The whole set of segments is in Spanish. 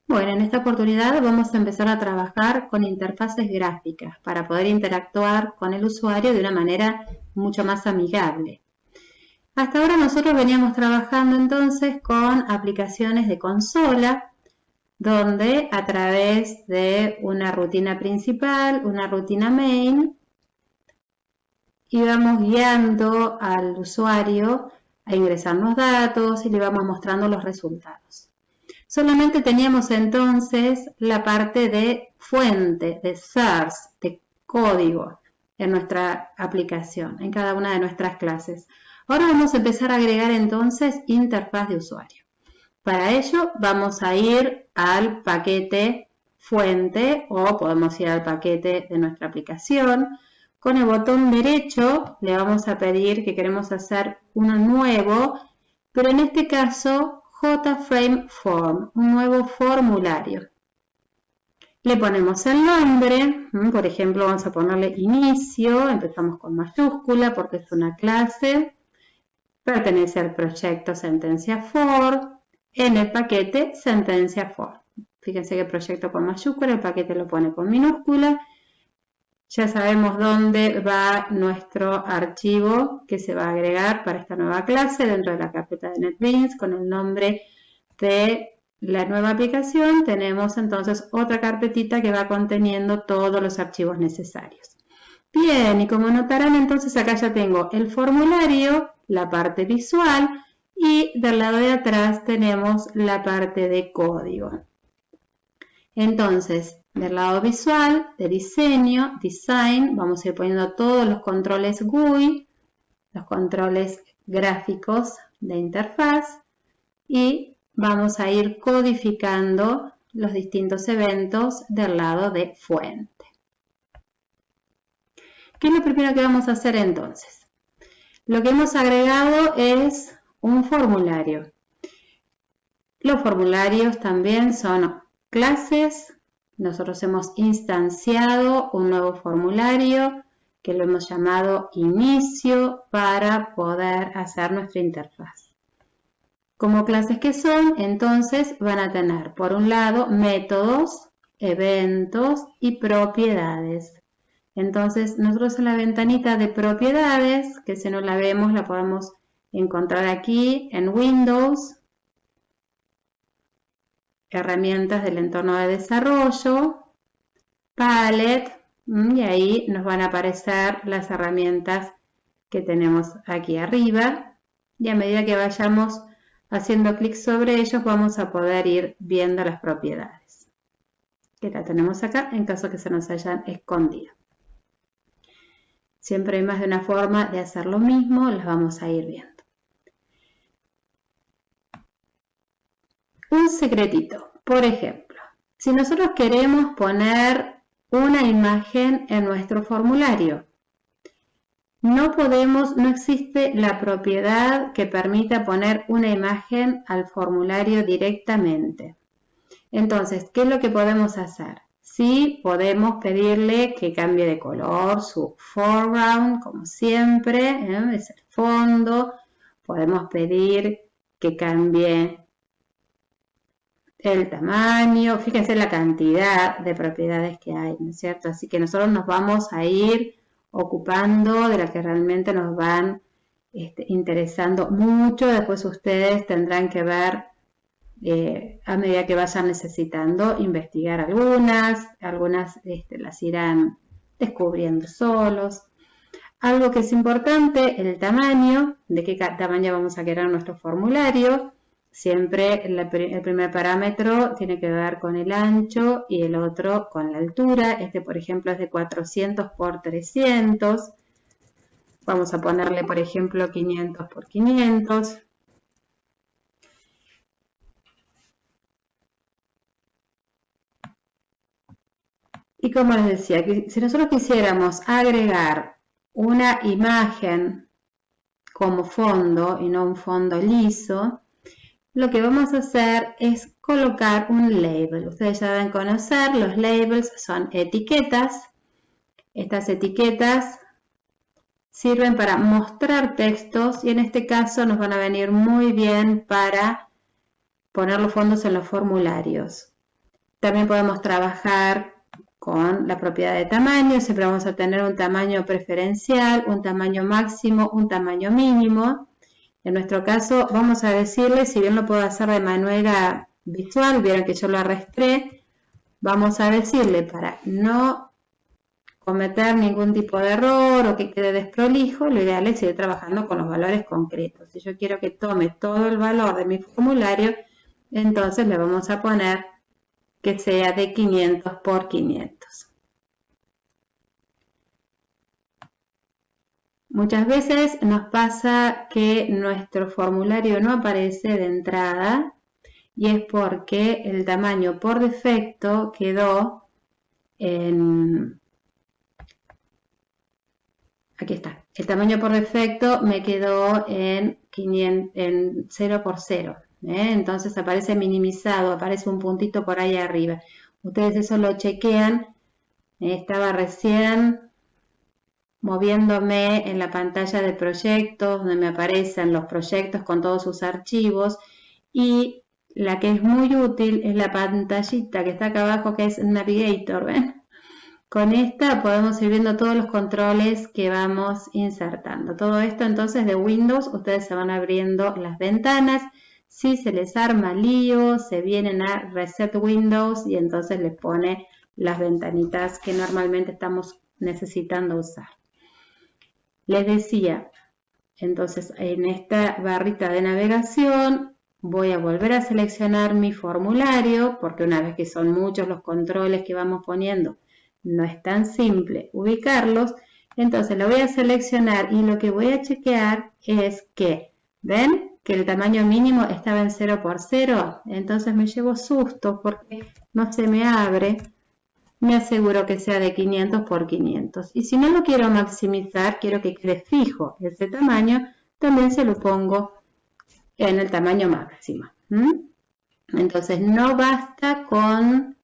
Bueno, en esta oportunidad vamos a empezar a trabajar con interfaces gráficas para poder interactuar con el usuario de una manera mucho más amigable. Hasta ahora nosotros veníamos trabajando entonces con aplicaciones de consola, donde a través de una rutina principal, una rutina main, íbamos guiando al usuario a ingresar los datos y le íbamos mostrando los resultados. Solamente teníamos entonces la parte de fuente, de source, de código en nuestra aplicación, en cada una de nuestras clases. Ahora vamos a empezar a agregar entonces interfaz de usuario. Para ello vamos a ir al paquete fuente o podemos ir al paquete de nuestra aplicación. Con el botón derecho le vamos a pedir que queremos hacer uno nuevo, pero en este caso JFrame Form, un nuevo formulario. Le ponemos el nombre, por ejemplo vamos a ponerle inicio, empezamos con mayúscula porque es una clase, pertenece al proyecto Sentencia For, en el paquete Sentencia For. Fíjense que el proyecto con mayúscula, el paquete lo pone con minúscula. Ya sabemos dónde va nuestro archivo que se va a agregar para esta nueva clase dentro de la carpeta de NetBeans con el nombre de la nueva aplicación. Tenemos entonces otra carpetita que va conteniendo todos los archivos necesarios. Bien, y como notarán entonces acá ya tengo el formulario, la parte visual y del lado de atrás tenemos la parte de código. Entonces, del lado visual, de diseño, design, vamos a ir poniendo todos los controles GUI, los controles gráficos de interfaz y vamos a ir codificando los distintos eventos del lado de fuente. ¿Qué es lo primero que vamos a hacer entonces? Lo que hemos agregado es un formulario. Los formularios también son clases. Nosotros hemos instanciado un nuevo formulario que lo hemos llamado inicio para poder hacer nuestra interfaz. Como clases que son, entonces van a tener por un lado métodos, eventos y propiedades. Entonces nosotros en la ventanita de propiedades, que si no la vemos la podemos encontrar aquí en Windows, herramientas del entorno de desarrollo, palette, y ahí nos van a aparecer las herramientas que tenemos aquí arriba y a medida que vayamos haciendo clic sobre ellos vamos a poder ir viendo las propiedades que la tenemos acá en caso que se nos hayan escondido. Siempre hay más de una forma de hacer lo mismo, las vamos a ir viendo. Un secretito, por ejemplo, si nosotros queremos poner una imagen en nuestro formulario, no existe la propiedad que permita poner una imagen al formulario directamente. Entonces, ¿qué es lo que podemos hacer? Sí, podemos pedirle que cambie de color su foreground, como siempre, es el fondo. Podemos pedir que cambie el tamaño, fíjense la cantidad de propiedades que hay, ¿no es cierto? Así que nosotros nos vamos a ir ocupando de las que realmente nos van interesando mucho. Después ustedes tendrán que ver a medida que vayan necesitando investigar algunas las irán descubriendo solos. Algo que es importante, el tamaño, de qué tamaño vamos a querer nuestro formulario. Siempre el primer parámetro tiene que ver con el ancho y el otro con la altura. Por ejemplo, es de 400 por 300. Vamos a ponerle, por ejemplo, 500 por 500. Y como les decía, si nosotros quisiéramos agregar una imagen como fondo y no un fondo liso, lo que vamos a hacer es colocar un label. Ustedes ya deben conocer, los labels son etiquetas. Estas etiquetas sirven para mostrar textos y en este caso nos van a venir muy bien para poner los fondos en los formularios. También podemos trabajar con la propiedad de tamaño. Siempre vamos a tener un tamaño preferencial, un tamaño máximo, un tamaño mínimo. En nuestro caso vamos a decirle, si bien lo puedo hacer de manera visual, vieron que yo lo arrastré, vamos a decirle para no cometer ningún tipo de error o que quede desprolijo, lo ideal es ir trabajando con los valores concretos. Si yo quiero que tome todo el valor de mi formulario, entonces le vamos a poner que sea de 500 por 500. Muchas veces nos pasa que nuestro formulario no aparece de entrada y es porque el tamaño por defecto quedó en... Aquí está. El tamaño por defecto me quedó en 0 por 0. Entonces aparece minimizado, aparece un puntito por ahí arriba. Ustedes eso lo chequean. Estaba recién moviéndome en la pantalla de proyectos, donde me aparecen los proyectos con todos sus archivos. Y la que es muy útil es la pantallita que está acá abajo, que es Navigator, ¿ven? Con esta podemos ir viendo todos los controles que vamos insertando. Todo esto entonces de Windows, ustedes se van abriendo las ventanas. Si se les arma lío, se vienen a Reset Windows y entonces les pone las ventanitas que normalmente estamos necesitando usar. Les decía, entonces en esta barrita de navegación voy a volver a seleccionar mi formulario, porque una vez que son muchos los controles que vamos poniendo, no es tan simple ubicarlos. Entonces lo voy a seleccionar y lo que voy a chequear es que, ¿ven? Que el tamaño mínimo estaba en 0 por 0. Entonces me llevo susto porque no se me abre. Me aseguro que sea de 500 por 500. Y si no lo quiero maximizar, quiero que quede fijo ese tamaño, también se lo pongo en el tamaño máximo. Entonces no basta con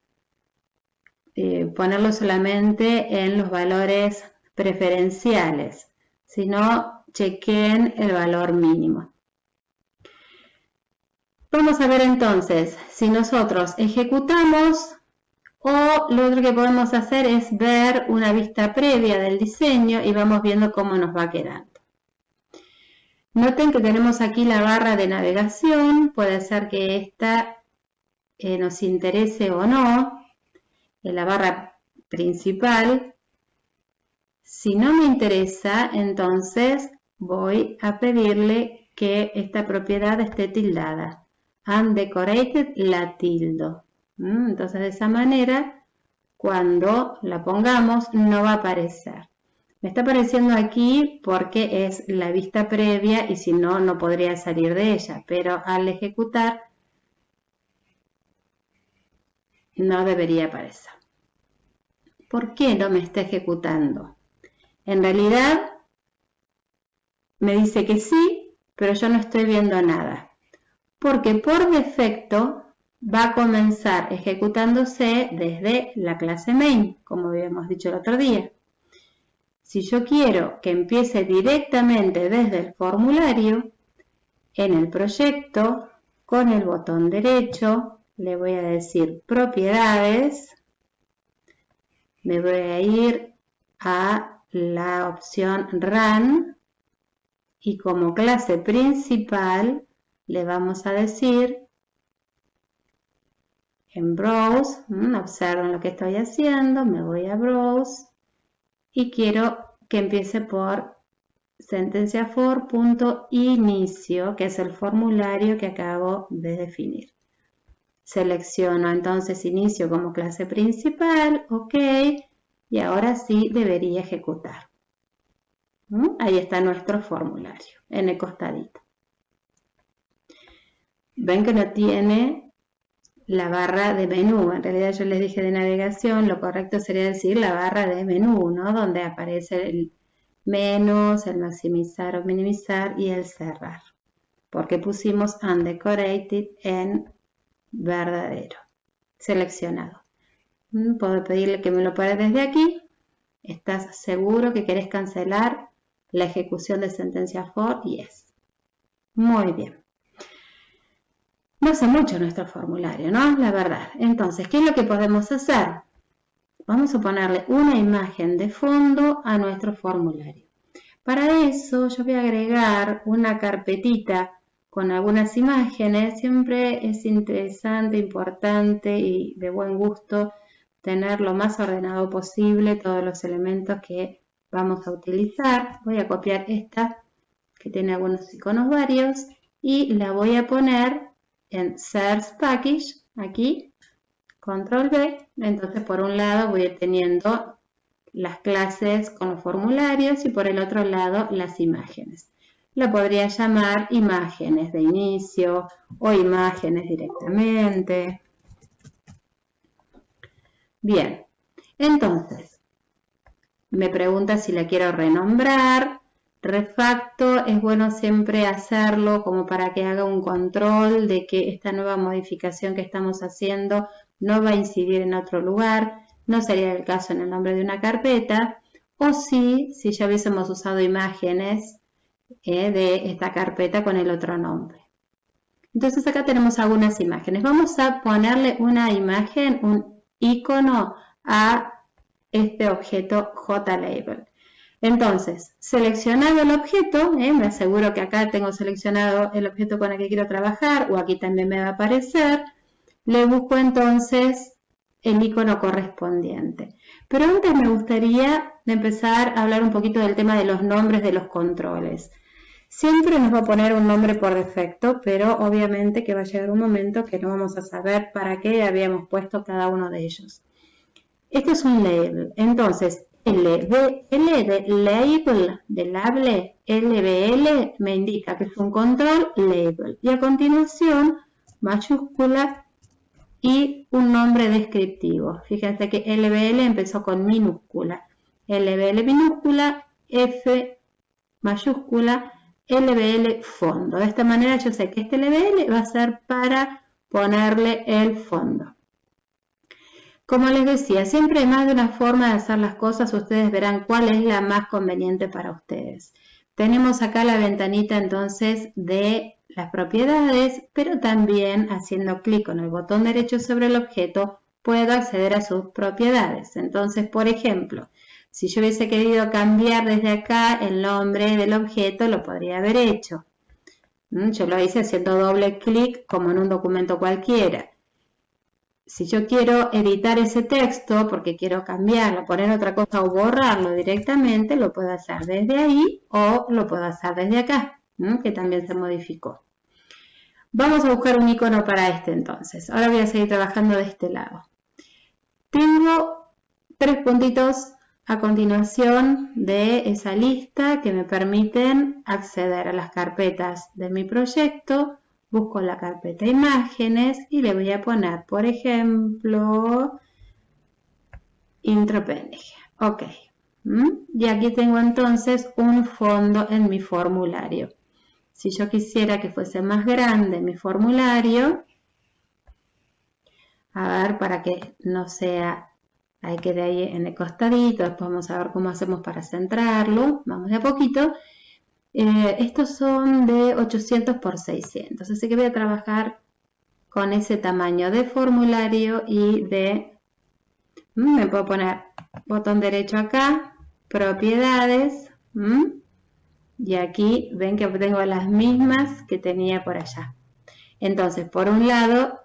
ponerlo solamente en los valores preferenciales, sino chequen el valor mínimo. Vamos a ver entonces si nosotros ejecutamos o lo otro que podemos hacer es ver una vista previa del diseño y vamos viendo cómo nos va quedando. Noten que tenemos aquí la barra de navegación, puede ser que esta nos interese o no, en la barra principal. Si no me interesa, entonces voy a pedirle que esta propiedad esté tildada. Undecorated la tildo. Entonces de esa manera, cuando la pongamos, no va a aparecer. Me está apareciendo aquí porque es la vista previa y si no, no podría salir de ella. Pero al ejecutar, no debería aparecer. ¿Por qué no me está ejecutando? En realidad, me dice que sí, pero yo no estoy viendo nada. Porque por defecto va a comenzar ejecutándose desde la clase main, como habíamos dicho el otro día. Si yo quiero que empiece directamente desde el formulario, en el proyecto, con el botón derecho, le voy a decir propiedades, me voy a ir a la opción Run y como clase principal le vamos a decir en Browse, observen lo que estoy haciendo, me voy a Browse y quiero que empiece por sentenciafor.inicio, que es el formulario que acabo de definir. Selecciono entonces inicio como clase principal, ok, y ahora sí debería ejecutar. Ahí está nuestro formulario, en el costadito. Ven que no tiene la barra de menú. En realidad yo les dije de navegación, lo correcto sería decir la barra de menú, ¿no? Donde aparece el menos, el maximizar o minimizar y el cerrar. Porque pusimos undecorated en verdadero, seleccionado. Puedo pedirle que me lo pare desde aquí. ¿Estás seguro que querés cancelar la ejecución de sentencia for? Yes. Muy bien. No hace mucho nuestro formulario, ¿no? La verdad. Entonces, ¿qué es lo que podemos hacer? Vamos a ponerle una imagen de fondo a nuestro formulario. Para eso yo voy a agregar una carpetita con algunas imágenes. Siempre es interesante, importante y de buen gusto tener lo más ordenado posible todos los elementos que vamos a utilizar. Voy a copiar esta que tiene algunos iconos varios y la voy a poner en Search Package, aquí, Control V. Entonces por un lado voy a ir teniendo las clases con los formularios y por el otro lado las imágenes. La podría llamar imágenes de inicio o imágenes directamente. Bien, entonces me pregunta si la quiero renombrar. Refacto es bueno siempre hacerlo como para que haga un control de que esta nueva modificación que estamos haciendo no va a incidir en otro lugar. No sería el caso en el nombre de una carpeta, o sí, si ya hubiésemos usado imágenes de esta carpeta con el otro nombre. Entonces acá tenemos algunas imágenes. Vamos a ponerle una imagen, un icono a este objeto JLabel. Entonces, seleccionado el objeto, me aseguro que acá tengo seleccionado el objeto con el que quiero trabajar, o aquí también me va a aparecer. Le busco entonces el icono correspondiente. Pero antes me gustaría empezar a hablar un poquito del tema de los nombres de los controles. Siempre nos va a poner un nombre por defecto, pero obviamente que va a llegar un momento que no vamos a saber para qué habíamos puesto cada uno de ellos. Este es un label, entonces LBL de label, de label, LBL me indica que es un control label. Y a continuación, mayúscula y un nombre descriptivo. Fíjense que LBL empezó con minúscula. LBL minúscula, F mayúscula, LBL fondo. De esta manera yo sé que este LBL va a ser para ponerle el fondo. Como les decía, siempre hay más de una forma de hacer las cosas. Ustedes verán cuál es la más conveniente para ustedes. Tenemos acá la ventanita entonces de las propiedades, pero también haciendo clic con el botón derecho sobre el objeto puedo acceder a sus propiedades. Entonces, por ejemplo, si yo hubiese querido cambiar desde acá el nombre del objeto, lo podría haber hecho. Yo lo hice haciendo doble clic como en un documento cualquiera. Si yo quiero editar ese texto porque quiero cambiarlo, poner otra cosa o borrarlo directamente, lo puedo hacer desde ahí o lo puedo hacer desde acá, que también se modificó. Vamos a buscar un icono para este entonces. Ahora voy a seguir trabajando de este lado. Tengo 3 puntitos a continuación de esa lista que me permiten acceder a las carpetas de mi proyecto. Busco la carpeta imágenes y le voy a poner, por ejemplo, intro PNG. Ok. Y aquí tengo entonces un fondo en mi formulario. Si yo quisiera que fuese más grande mi formulario, a ver, para que no sea, ahí quede ahí en el costadito, después vamos a ver cómo hacemos para centrarlo. Vamos de a poquito. Estos son de 800 por 600, así que voy a trabajar con ese tamaño de formulario y de... me puedo poner botón derecho acá, propiedades, y aquí ven que tengo las mismas que tenía por allá. Entonces, por un lado,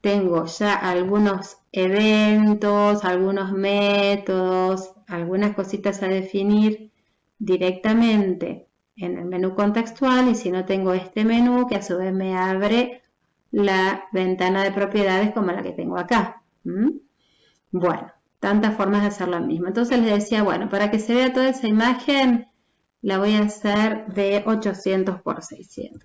tengo ya algunos eventos, algunos métodos, algunas cositas a definir directamente en el menú contextual, y si no tengo este menú que a su vez me abre la ventana de propiedades como la que tengo acá. Bueno, tantas formas de hacer lo mismo. Entonces les decía, bueno, para que se vea toda esa imagen la voy a hacer de 800 por 600.